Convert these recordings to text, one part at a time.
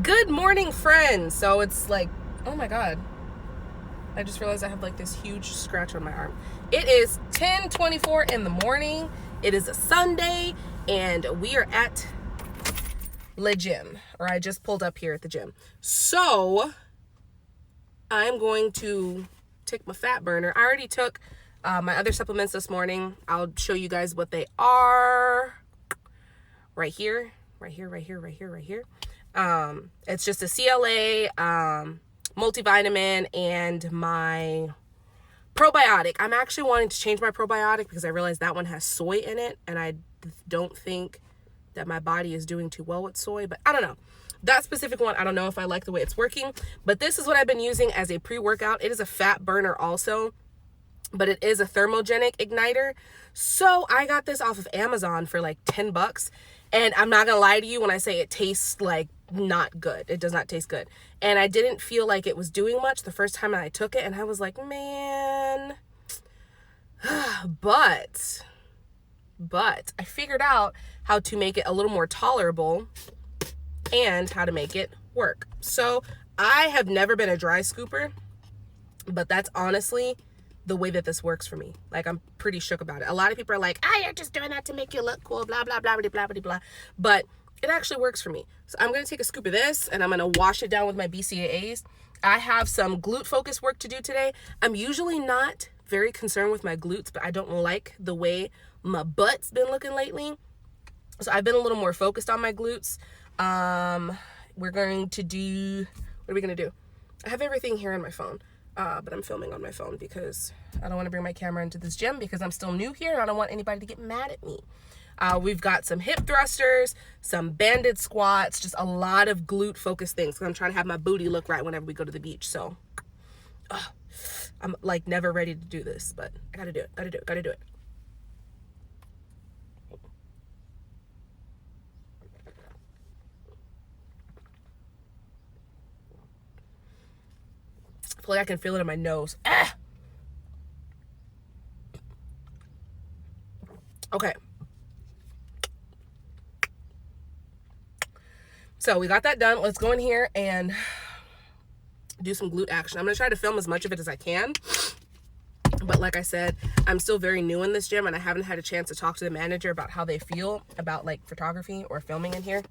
Good morning, friends. So it's like, oh my god, I just realized I have like this huge scratch on my arm. It is 10:24 in the morning. It is a Sunday, and we are at the gym, or I just pulled up here at the gym. So I'm going to take my fat burner. I already took my other supplements this morning. I'll show you guys what they are. Right here. It's just a CLA, multivitamin, and my probiotic. I'm actually wanting to change my probiotic because I realized that one has soy in it, and I don't think that my body is doing too well with soy, but I don't know. That specific one, I don't know if I like the way it's working, but this is what I've been using as a pre-workout. It is a fat burner also, but it is a thermogenic igniter. So I got this off of Amazon for like $10. And I'm not gonna lie to you when I say it tastes like not good. It does not taste good. And I didn't feel like it was doing much the first time I took it. And I was like, man. But I figured out how to make it a little more tolerable and how to make it work. So I have never been a dry scooper, but that's honestly the way that this works for me. Like, I'm pretty shook about it. A lot of people are like, you're just doing that to make you look cool, blah, blah, blah, blah, blah, blah, blah. But it actually works for me. So I'm going to take a scoop of this, and I'm going to wash it down with my BCAAs. I have some glute focus work to do today. I'm usually not very concerned with my glutes, but I don't like the way my butt's been looking lately. So I've been a little more focused on my glutes. We're going to do, what are we going to do? I have everything here on my phone. But I'm filming on my phone because I don't want to bring my camera into this gym because I'm still new here and I don't want anybody to get mad at me. We've got some hip thrusters, some banded squats, just a lot of glute focused things. Because I'm trying to have my booty look right whenever we go to the beach. So I'm like never ready to do this, but I gotta do it. I feel like I can feel it in my nose. Okay. So we got that done. Let's go in here and do some glute action. I'm going to try to film as much of it as I can. But like I said, I'm still very new in this gym and I haven't had a chance to talk to the manager about how they feel about like photography or filming in here.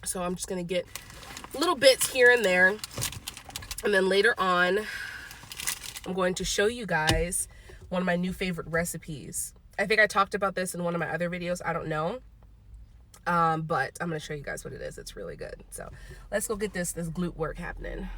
So I'm just going to get little bits here and there. And then later on, I'm going to show you guys one of my new favorite recipes. I think I talked about this in one of my other videos. I don't know. But I'm going to show you guys what it is. It's really good. So let's go get this glute work happening.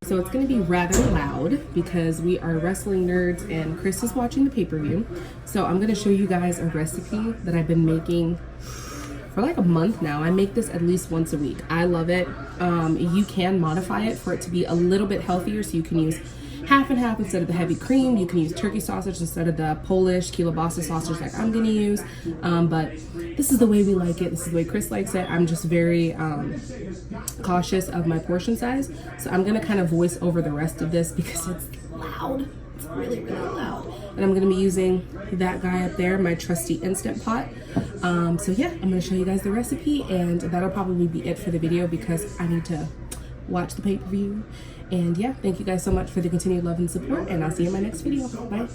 So it's going to be rather loud because we are wrestling nerds and Chris is watching the pay-per-view. So I'm going to show you guys a recipe that I've been making for like a month now. I make this at least once a week. I love it. You can modify it for it to be a little bit healthier, so you can use half and half instead of the heavy cream. You can use turkey sausage instead of the Polish kielbasa sausage like I'm gonna use. But this is the way we like it. This is the way Chris likes it. I'm just very cautious of my portion size. So I'm gonna kind of voice over the rest of this because it's loud. It's really, really loud. And I'm gonna be using that guy up there, my trusty Instantpot. So yeah, I'm gonna show you guys the recipe, and that'll probably be it for the video because I need to watch the pay-per-view. And yeah, thank you guys so much for the continued love and support, and I'll see you in my next video. Bye.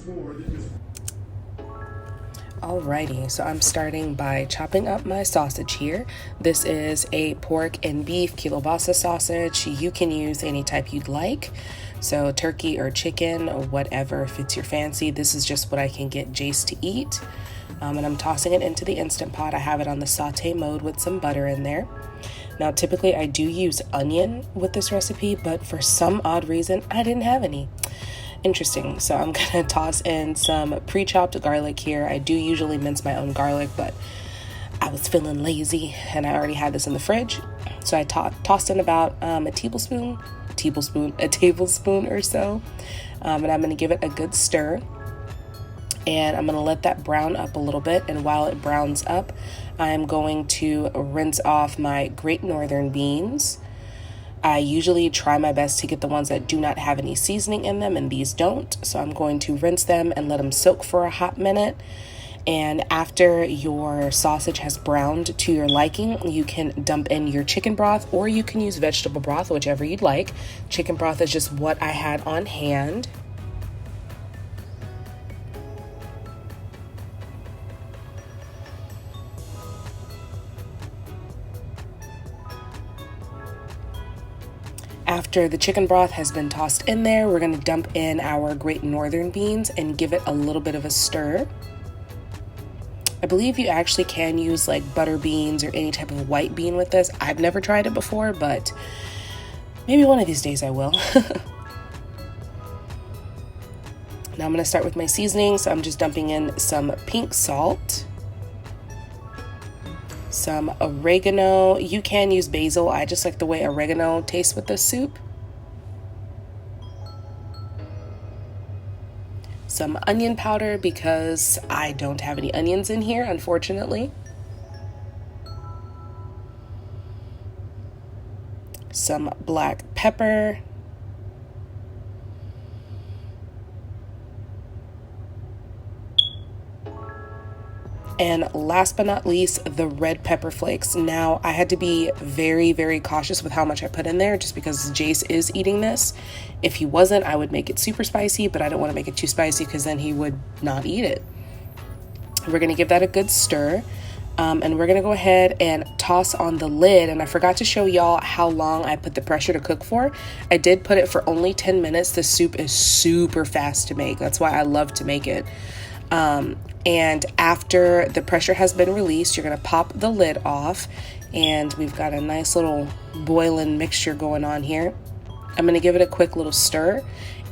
Alrighty, so I'm starting by chopping up my sausage here. This is a pork and beef kielbasa sausage. You can use any type you'd like. So turkey or chicken or whatever fits your fancy. This is just what I can get Jace to eat. And I'm tossing it into the Instant Pot. I have it on the saute mode with some butter in there. Now, typically I do use onion with this recipe, but for some odd reason, I didn't have any. Interesting. So I'm gonna toss in some pre-chopped garlic here. I do usually mince my own garlic, but I was feeling lazy and I already had this in the fridge. So I tossed in about a tablespoon or so. And I'm gonna give it a good stir. And I'm gonna let that brown up a little bit. And while it browns up, I'm going to rinse off my Great Northern beans. I usually try my best to get the ones that do not have any seasoning in them, and these don't. So I'm going to rinse them and let them soak for a hot minute. And after your sausage has browned to your liking, you can dump in your chicken broth, or you can use vegetable broth, whichever you'd like. Chicken broth is just what I had on hand. After the chicken broth has been tossed in there, we're going to dump in our Great Northern beans and give it a little bit of a stir. I believe you actually can use like butter beans or any type of white bean with this. I've never tried it before, but maybe one of these days I will. Now I'm going to start with my seasoning. So I'm just dumping in some pink salt, some oregano. You can use basil. I just like the way oregano tastes with this soup. Some onion powder because I don't have any onions in here, unfortunately. Some black pepper. And last but not least, the red pepper flakes. Now, I had to be very, very cautious with how much I put in there just because Jace is eating this. If he wasn't, I would make it super spicy, but I don't want to make it too spicy because then he would not eat it. We're going to give that a good stir. And we're going to go ahead and toss on the lid. And I forgot to show y'all how long I put the pressure to cook for. I did put it for only 10 minutes. The soup is super fast to make. That's why I love to make it. And after the pressure has been released, you're going to pop the lid off, and we've got a nice little boiling mixture going on here. I'm going to give it a quick little stir,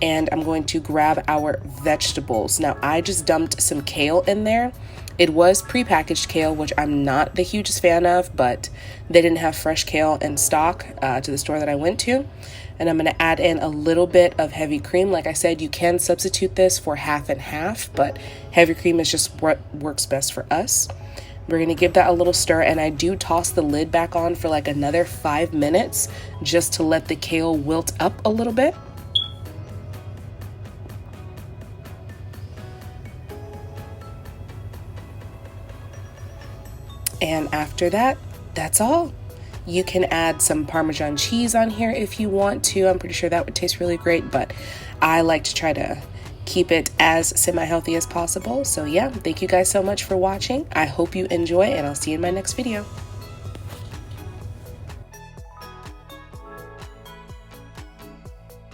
and I'm going to grab our vegetables. Now, I just dumped some kale in there. It was prepackaged kale, which I'm not the hugest fan of, but they didn't have fresh kale in stock to the store that I went to. And I'm going to add in a little bit of heavy cream. Like I said, you can substitute this for half and half, but heavy cream is just what works best for us. We're going to give that a little stir, and I do toss the lid back on for like another 5 minutes just to let the kale wilt up a little bit. And after that, that's all. You can add some Parmesan cheese on here if you want to. I'm pretty sure that would taste really great, but I like to try to keep it as semi-healthy as possible. So yeah, thank you guys so much for watching. I hope you enjoy, and I'll see you in my next video.